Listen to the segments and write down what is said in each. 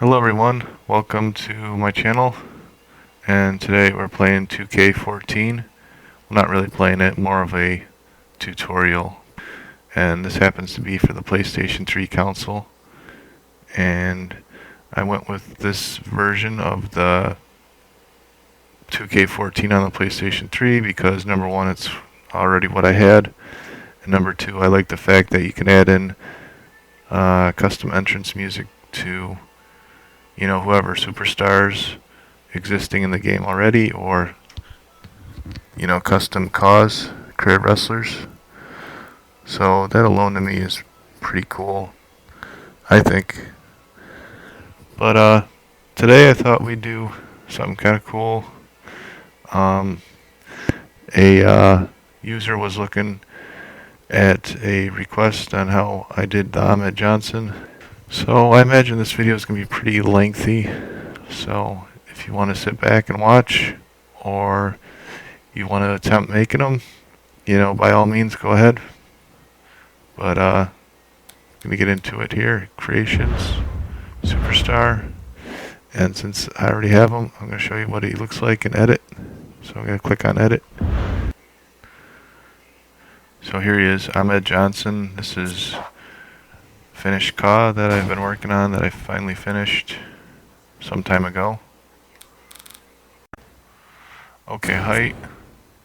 Hello everyone, welcome to my channel, and today we're playing 2k14. Well, not really playing it, more of a tutorial, and this happens to be for the PlayStation 3 console, and I went with this version of the 2k14 on the PlayStation 3 because number one, it's already what I had, and number two, I like the fact that you can add in custom entrance music to whoever superstars existing in the game already, or custom cause created wrestlers. So that alone to me is pretty cool, I think. But today I thought we'd do something kind of cool. A user was looking at a request on how I did the Ahmed Johnson. So I imagine this video is going to be pretty lengthy, so if you want to sit back and watch, or you want to attempt making them, by all means go ahead. But I'm going to get into it here. Creations, Superstar, and since I already have him, I'm going to show you what he looks like in Edit. So I'm going to click on Edit. So here he is, Ahmed Johnson. This is finished CAW that I've been working on, that I finally finished some time ago. Okay, height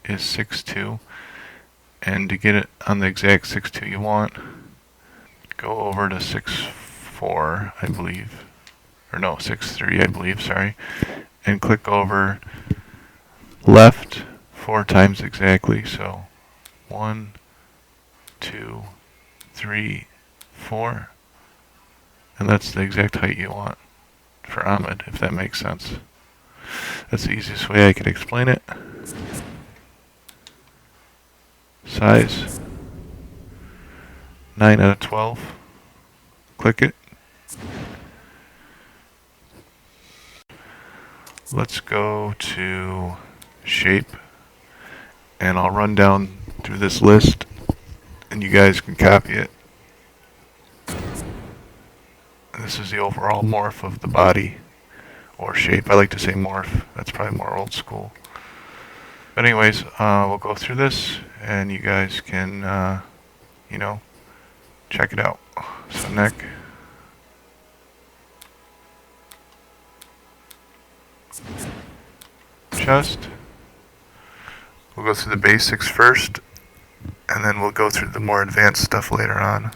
is 6'2", and to get it on the exact 6'2" you want, go over to 6'4", I believe, or no, 6'3", I believe, sorry, and click over left 4 times exactly. So 1, 2, 3, 4, and that's the exact height you want for Ahmed, if that makes sense. That's the easiest way I could explain it. Size 9 out of 12. Click it. Let's go to shape, and I'll run down through this list and you guys can copy it. This is the overall morph of the body, or shape. I like to say morph, that's probably more old school. But anyways, we'll go through this and you guys can, check it out. So neck, chest. We'll go through the basics first, and then we'll go through the more advanced stuff later on.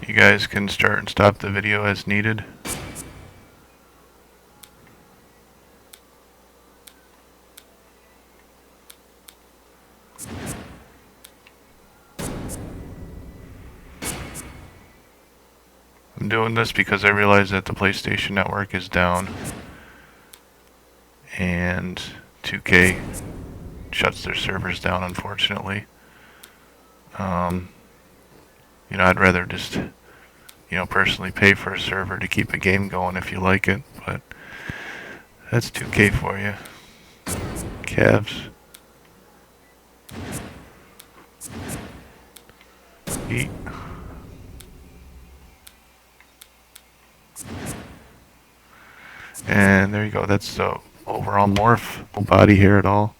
You guys can start and stop the video as needed. I'm doing this because I realize that the PlayStation Network is down and 2K shuts their servers down, unfortunately. I'd rather just personally pay for a server to keep a game going if you like it, but that's 2K for you. Calves. Feet. And there you go, that's the overall morph, no body here at all.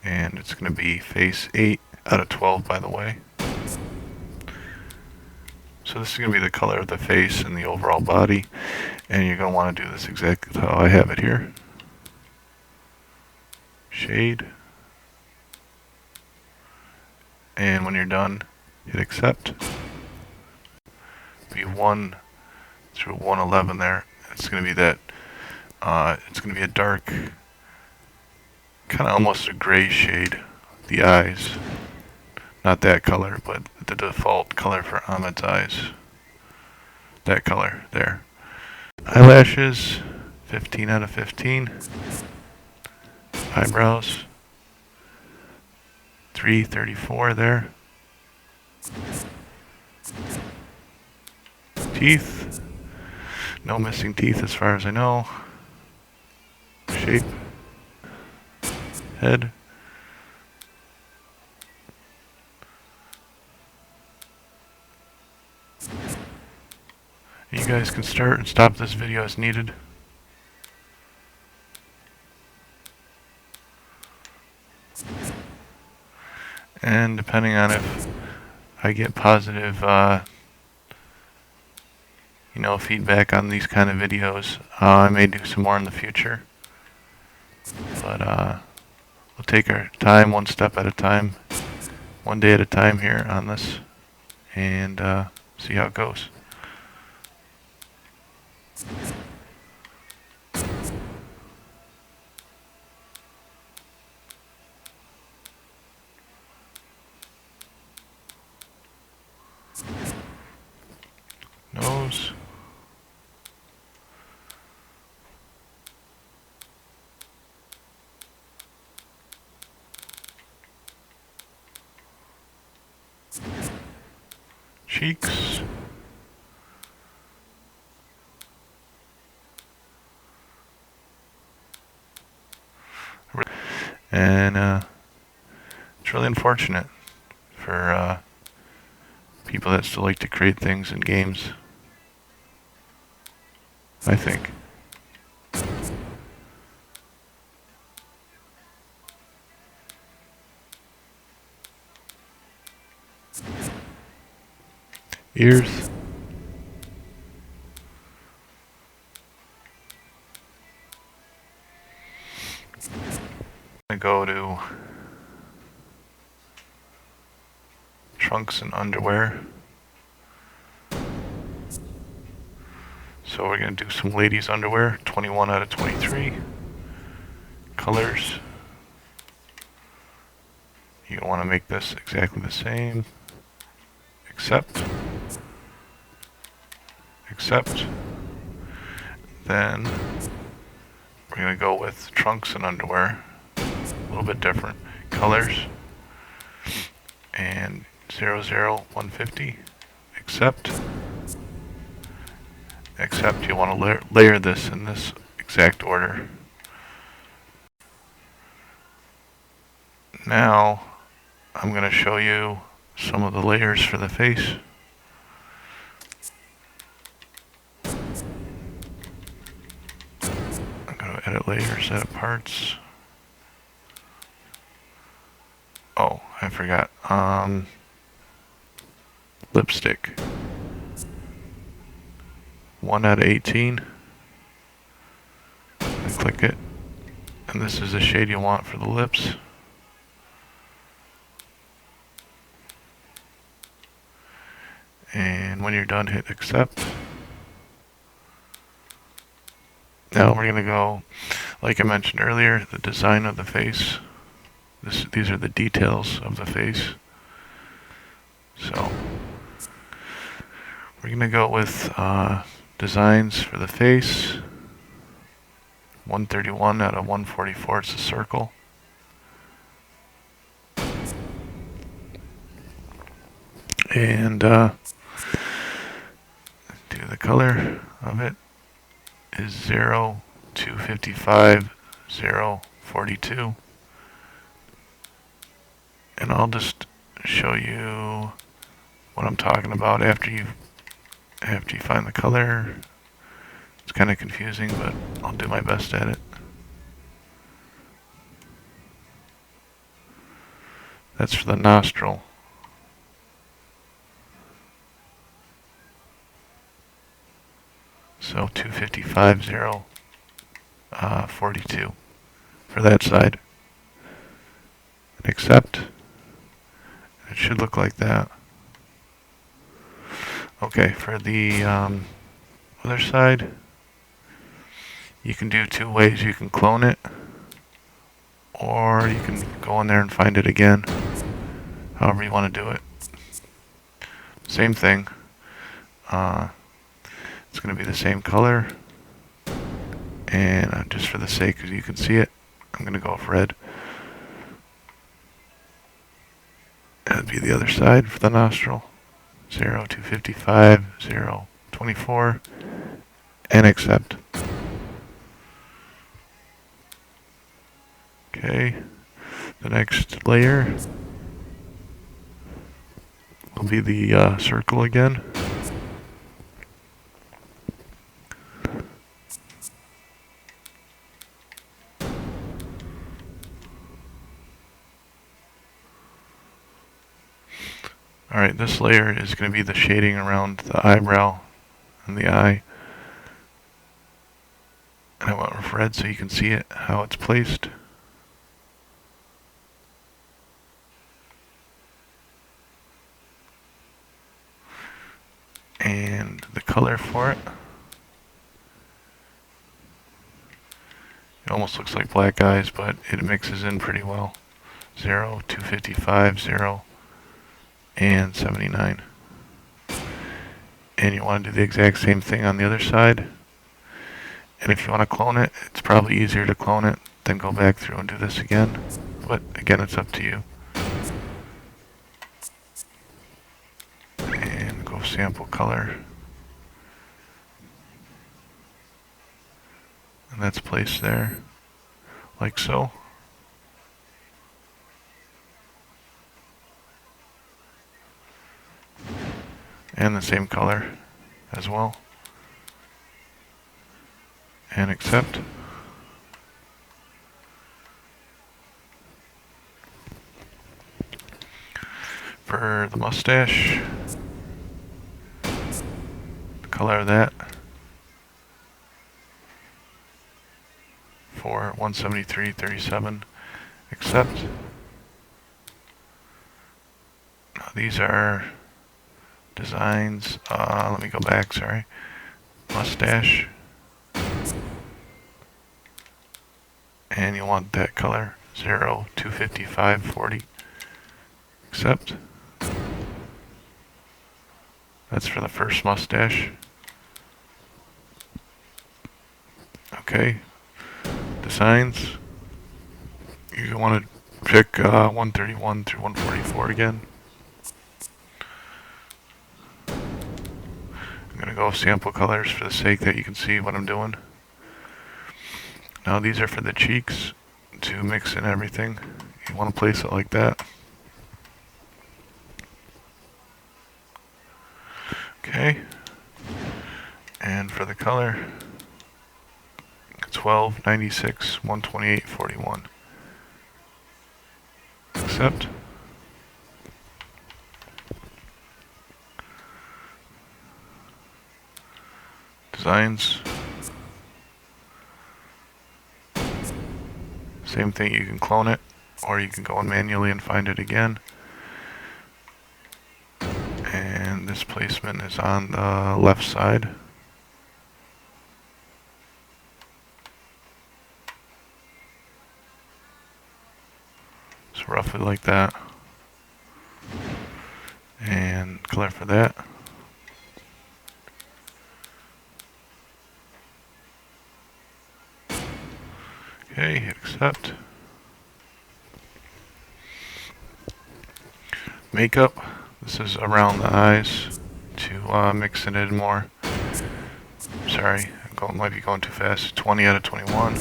And it's going to be face 8 out of 12, by the way. So this is going to be the color of the face and the overall body, and you're going to want to do this exactly how I have it here. Shade. And when you're done, hit accept. Be 1 through 111 there. It's going to be that, it's going to be a dark, kind of almost a gray shade, the eyes. Not that color, but the default color for Ahmed's eyes. That color there. Eyelashes, 15 out of 15. Eyebrows, 334 there. Teeth, no missing teeth as far as I know. Shape, head. You guys can start and stop this video as needed. And depending on if I get positive, feedback on these kind of videos, I may do some more in the future. But we'll take our time, one step at a time, one day at a time here on this, and see how it goes. Nose. Cheeks. And it's really unfortunate for people that still like to create things in games, I think. Ears. I'm gonna go to trunks and underwear. So we're gonna do some ladies underwear, 21 out of 23. Colors. You want to make this exactly the same. Accept. Accept. Then we're going to go with trunks and underwear. A little bit different. Colors. And 00150. Accept. Accept. You want to layer this in this exact order. Now I'm going to show you some of the layers for the face. I'm going to edit layers, edit parts. Oh, I forgot. Lipstick. 1 out of 18. And click it. And this is the shade you want for the lips. And when you're done, hit accept. Now we're going to go, like I mentioned earlier, the design of the face. These are the details of the face. So we're going to go with designs for the face. 131 out of 144, it's a circle. And the color of it is 0255 042. And I'll just show you what I'm talking about after you find the color. It's kind of confusing, but I'll do my best at it. That's for the nostril. So 255 042 for that side. And accept. It should look like that. Okay, for the other side, you can do two ways. You can clone it, or you can go in there and find it again, however you want to do it. Same thing. It's going to be the same color, and just for the sake of you can see it, I'm going to go with red. That'd be the other side for the nostril. 0, 255, 0, 24, and accept. Okay, the next layer will be the circle again. Alright, this layer is going to be the shading around the eyebrow and the eye. And I went with red so you can see it, how it's placed. And the color for it. It almost looks like black eyes, but it mixes in pretty well. 0, 255, 0, and 79. And you want to do the exact same thing on the other side. And if you want to clone it, it's probably easier to clone it than go back through and do this again. But again, it's up to you. And go sample color. And that's placed there, like so. And the same color as well. And accept. For the mustache, the color of that, for 173.37, accept. Now these are designs. Let me go back, sorry. Mustache. And you want that color, 0, 255, 40. Accept. That's for the first mustache. Okay. Designs. You want to pick 131 through 144 again. I'm going to go with sample colors for the sake that you can see what I'm doing. Now these are for the cheeks to mix in everything. You want to place it like that. Okay. And for the color, 12, 96, 128, 41. Accept. Designs. Same thing, you can clone it, or you can go in manually and find it again. And this placement is on the left side. So roughly like that. And color for that. Okay, hit accept. Makeup. This is around the eyes to mix it in more. Sorry, might be going too fast. 20 out of 21.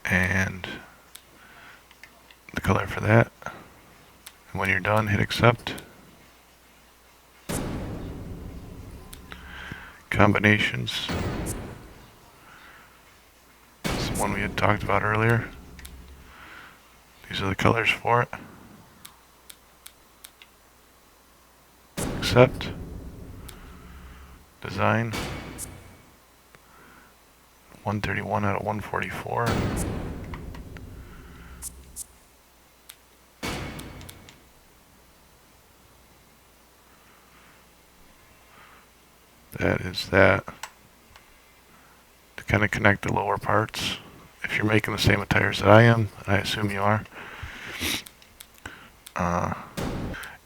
And the color for that. And when you're done, hit accept. Combinations. This is the one we had talked about earlier. These are the colors for it. Accept. Design. 131 out of 144. That is that. To kind of connect the lower parts. If you're making the same attires that I am, I assume you are.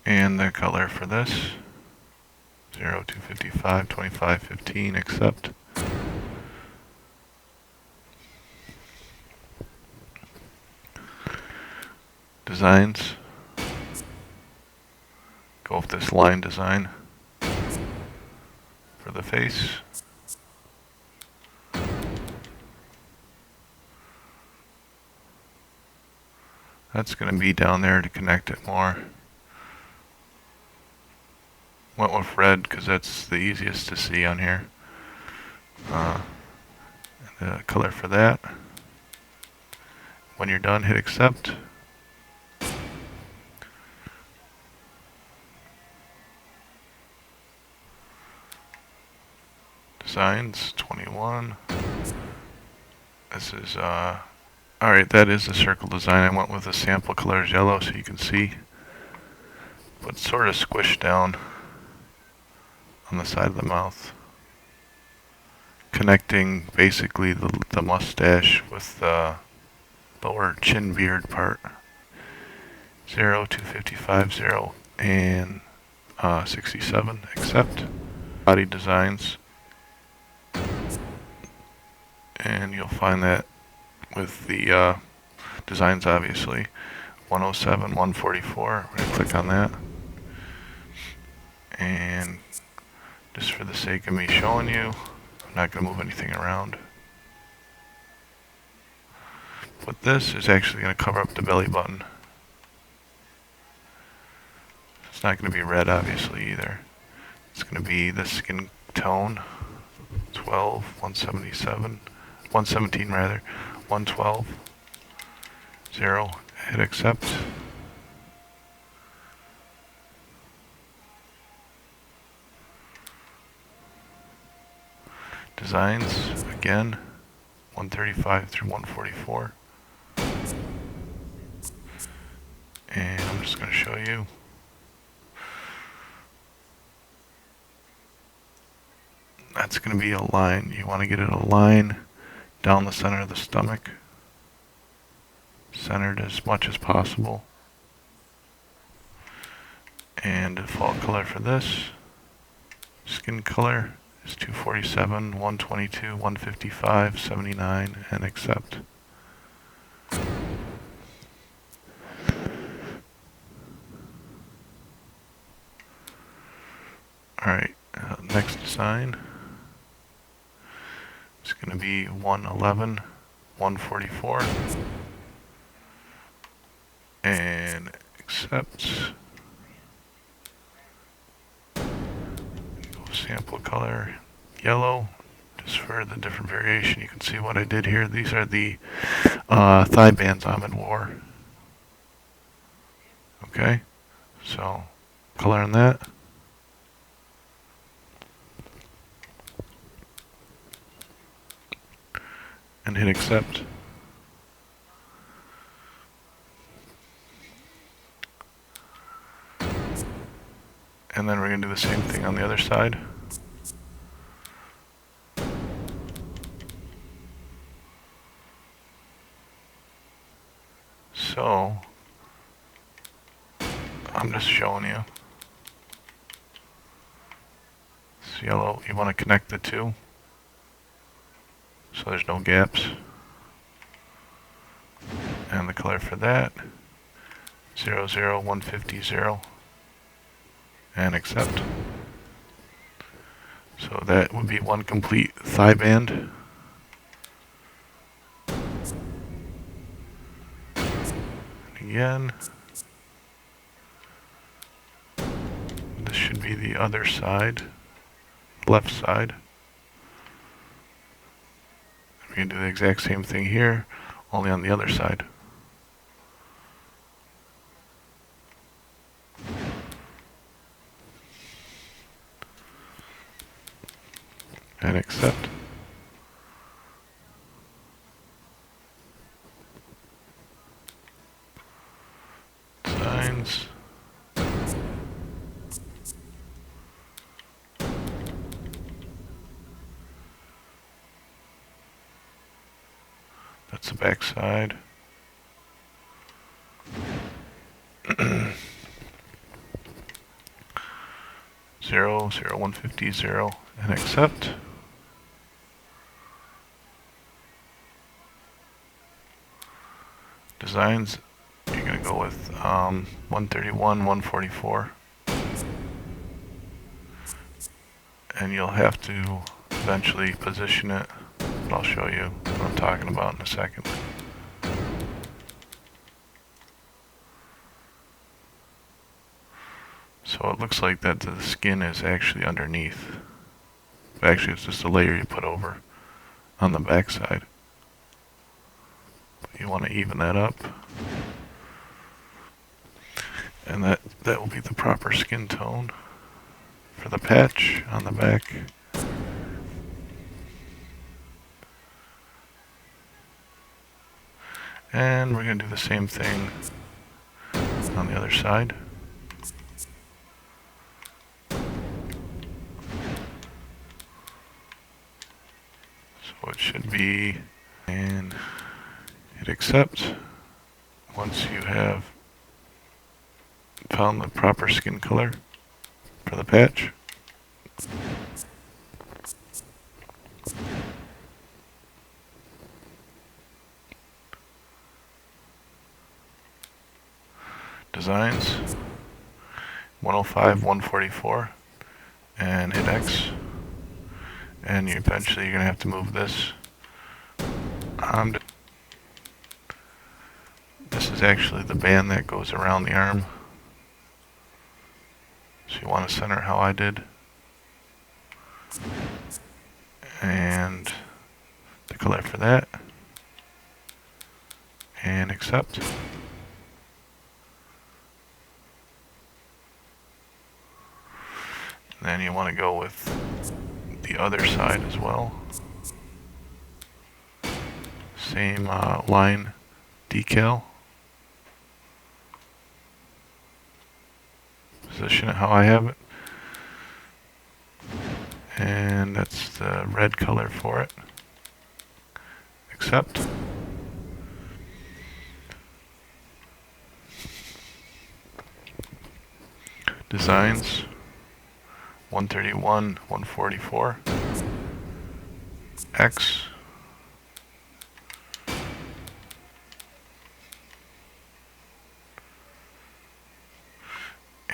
And the color for this, 0, 255, 25, 15, accept. Designs. Go with this line design for the face. That's going to be down there to connect it more. Went with red because that's the easiest to see on here. The color for that. When you're done, hit accept. Designs 21. This is alright, that is the circle design. I went with the sample colors yellow so you can see. But sort of squished down on the side of the mouth. Connecting basically the mustache with the lower chin beard part. 0, 255, 0, and 67, accept. Body designs. And you'll find that with the designs, obviously. 107, 144. We're going to click on that. And just for the sake of me showing you, I'm not going to move anything around. But this is actually going to cover up the belly button. It's not going to be red, obviously, either. It's going to be the skin tone. 12, 177, 117 rather, 112, 0, hit accept. Designs, again, 135 through 144. And I'm just going to show you. That's going to be a line. You want to get it a line down the center of the stomach. Centered as much as possible. And default color for this, skin color, is 247, 122, 155, 79, and accept. Alright, next design. It's going to be 111, 144, and accept. Sample color yellow, just for the different variation. You can see what I did here. These are the thigh bands Ahmed wore. Okay, so color on that. And hit accept. And then we're going to do the same thing on the other side. So, I'm just showing you. It's yellow. You want to connect the two, so there's no gaps. And the color for that, 00, 150, 0. And accept. So that would be one complete thigh band. And again, this should be the other side, left side. We're going to do the exact same thing here, only on the other side. And accept. Designs. That's the back side. 0, 0, 150, 0, and accept. Designs, you're going to go with 131, 144. And you'll have to eventually position it, but I'll show you what I'm talking about in a second. So it looks like that the skin is actually underneath. Actually, it's just a layer you put over on the back side. You want to even that up. And that will be the proper skin tone for the patch on the back. And we're going to do the same thing on the other side. So it should be, and hit accept once you have found the proper skin color for the patch. Designs 105, 144, and hit X. And eventually you're going to have to move this. This is actually the band that goes around the arm. So you want to center how I did. And the color for that. And accept. And then you want to go with the other side as well. Same line decal. Position it how I have it. And that's the red color for it. Accept. Designs 131, 144. X.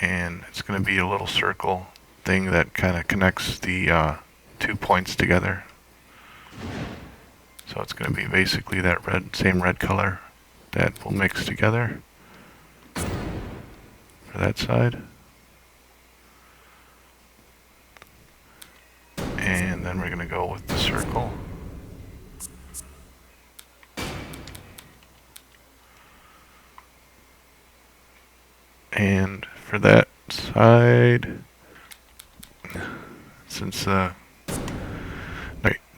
And it's going to be a little circle thing that kind of connects the 2 points together. So it's going to be basically that same red color that will mix together for that side. And then we're going to go with the circle. And for that side, since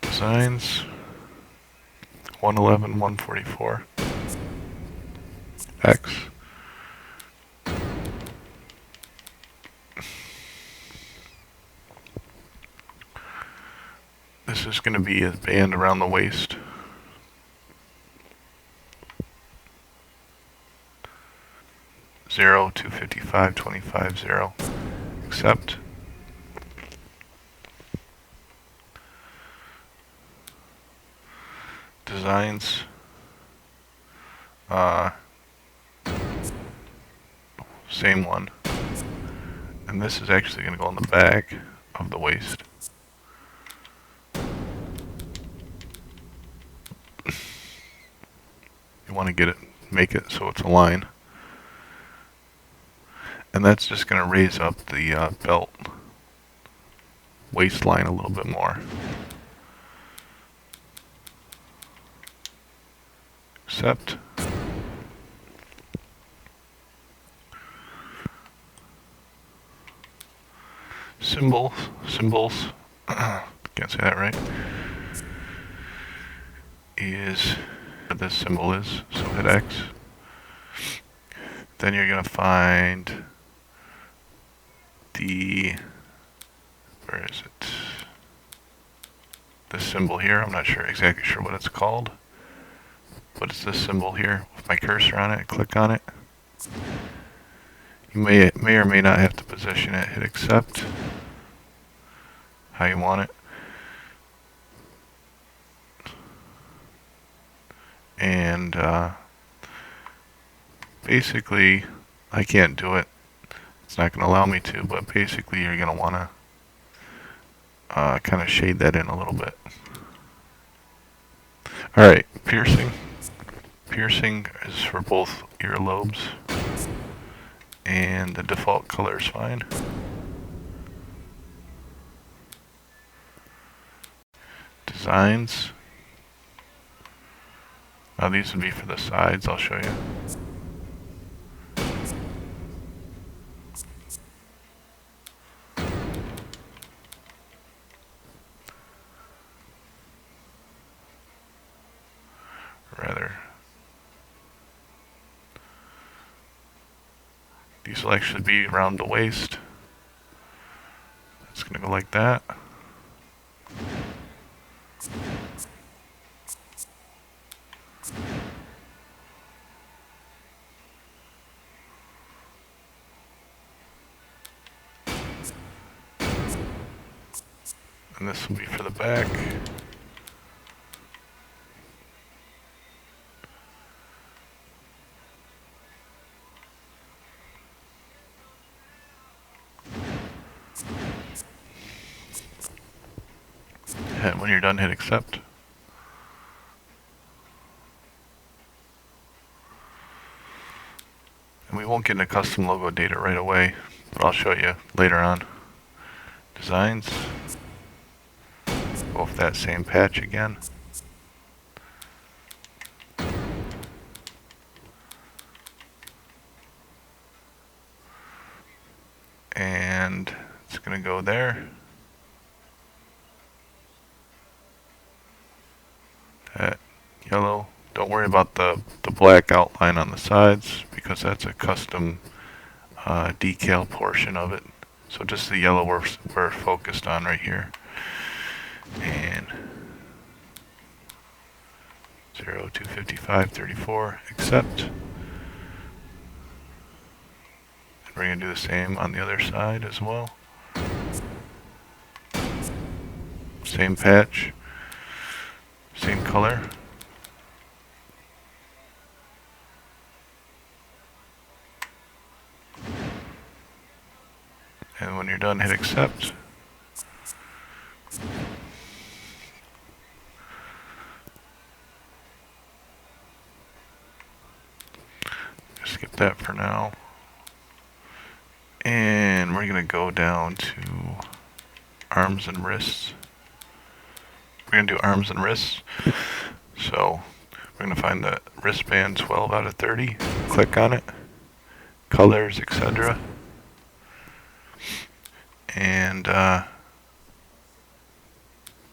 designs 111, 144, X. This is going to be a band around the waist. Zero, 255, 25, 0. Accept. Designs. Same one. And this is actually going to go on the back of the waist. You want to make it so it's a line. And that's just going to raise up the belt waistline a little bit more. Accept. Symbols, can't say that right, is what this symbol is, so hit X. Then you're going to find where is it? This symbol here, I'm not exactly sure what it's called. but it's this symbol here with my cursor on it. Click on it. You may or may not have to position it. Hit accept how you want it. And basically, I can't do it. It's not going to allow me to, but basically you're going to want to kind of shade that in a little bit. Alright, piercing. Piercing is for both earlobes, and the default color is fine. Designs. Now these would be for the sides, I'll show you. These will actually be around the waist. It's going to go like that. And this will be for the back. And when you're done, hit accept. And we won't get into custom logo data right away, but I'll show you later on. Designs. Go with that same patch again. And it's going to go there. That yellow. Don't worry about the black outline on the sides because that's a custom decal portion of it. So just the yellow we're focused on right here. And 025534 accept. And we're going to do the same on the other side as well. Same patch. Same color. And when you're done, hit accept. Skip that for now. And we're going to go down to arms and wrists. We're going to do arms and wrists. So we're going to find the wristband 12 out of 30. Click on it. Colors, etc. And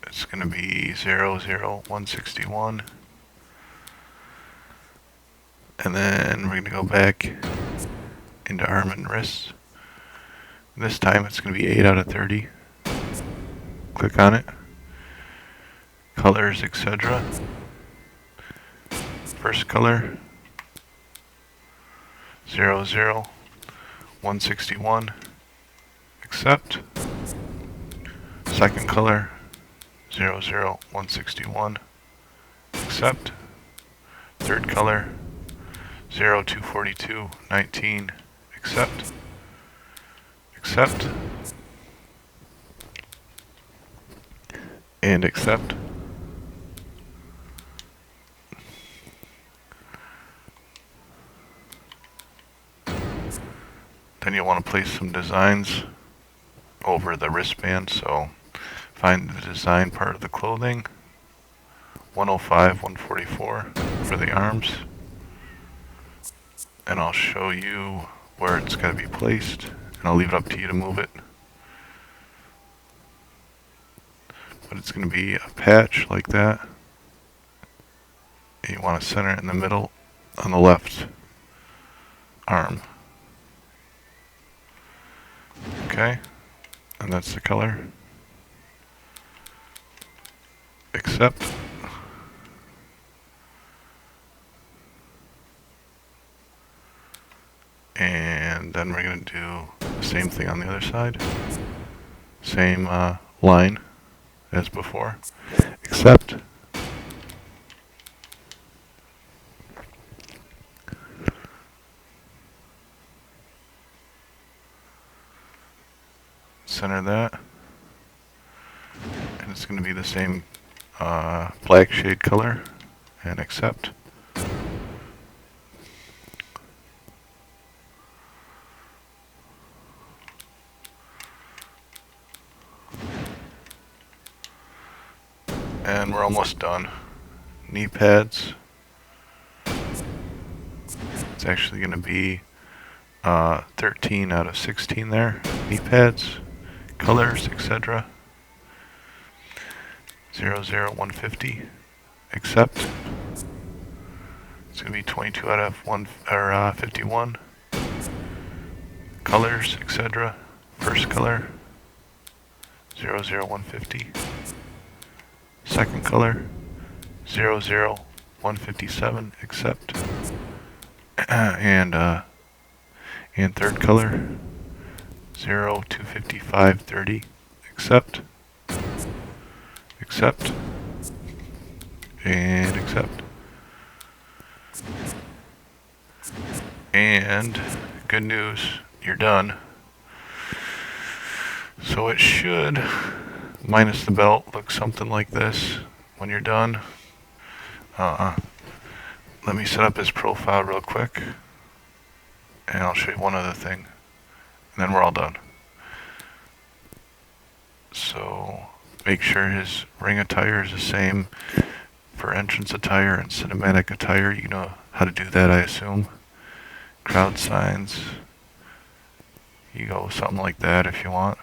it's going to be 00161. And then we're going to go back into arm and wrists. This time it's going to be 8 out of 30. Click on it. Colors, etc. First color 00161. Accept. Second color 00161. Accept. Third color 024219. Accept. Accept. And accept. Then you'll want to place some designs over the wristband, so find the design part of the clothing. 105, 144 for the arms. And I'll show you where it's got to be placed, and I'll leave it up to you to move it. But it's going to be a patch like that. And you want to center it in the middle on the left arm. Okay, and that's the color. Accept. And then we're going to do the same thing on the other side. Same line as before, except center that, and it's going to be the same black shade color, and accept. And we're almost done. Knee pads. It's actually going to be 13 out of 16 there. Knee pads, colors, etc. 150. Accept. It's going to be 22 out of 51. Colors, etc. First color 150. Second color 157. Accept. And third color 255.30. Accept. Accept. And accept. And good news, you're done. So it should, minus the belt, look something like this when you're done. Let me set up his profile real quick, and I'll show you one other thing, and then we're all done. So make sure his ring attire is the same for entrance attire and cinematic attire. You know how to do that, I assume. Crowd signs. You go with something like that if you want.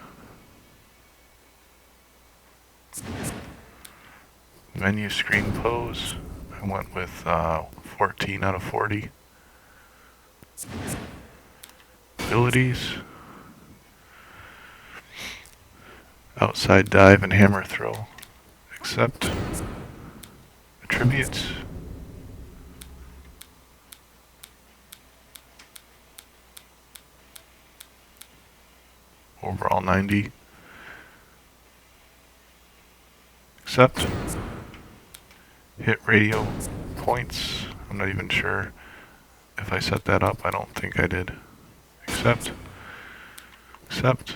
Menu screen pose. I went with 14 out of 40. Abilities. Outside dive and hammer throw. Accept. Attributes. Overall 90. Accept. Hit radio points. I'm not even sure if I set that up. I don't think I did. Accept. Accept.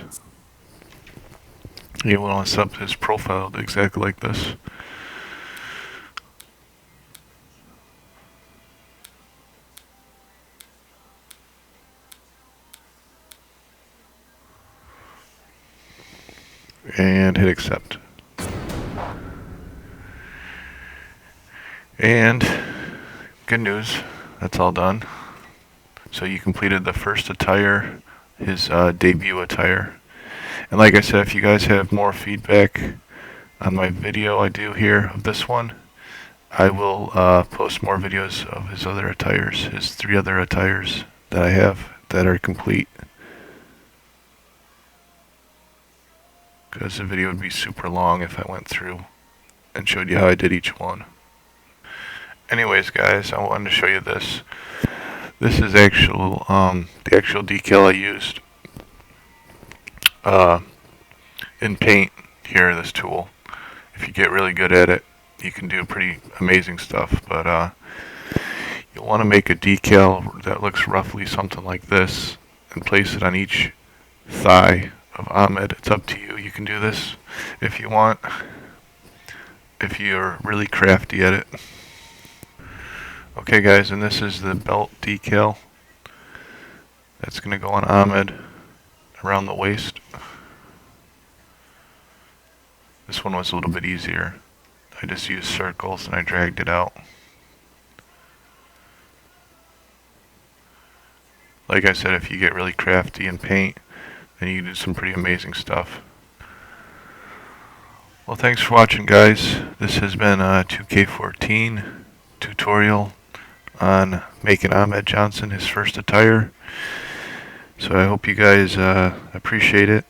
You want to set up his profile exactly like this. And hit accept. And good news, that's all done. So you completed the first attire, his debut attire. And like I said, if you guys have more feedback on my video I do here of this one, I will post more videos of his other attires, his 3 other attires that I have that are complete. Because the video would be super long if I went through and showed you how I did each one. Anyways, guys, I wanted to show you this. This is the actual decal I used in Paint here, this tool. If you get really good at it, you can do pretty amazing stuff. But you'll want to make a decal that looks roughly something like this and place it on each thigh of Ahmed. It's up to you. You can do this if you want, if you're really crafty at it. Okay, guys, and this is the belt decal that's going to go on Ahmed around the waist. This one was a little bit easier. I just used circles and I dragged it out. Like I said, if you get really crafty in Paint, then you can do some pretty amazing stuff. Well, thanks for watching, guys. This has been a 2k14 tutorial on making Ahmed Johnson his first attire. So I hope you guys appreciate it.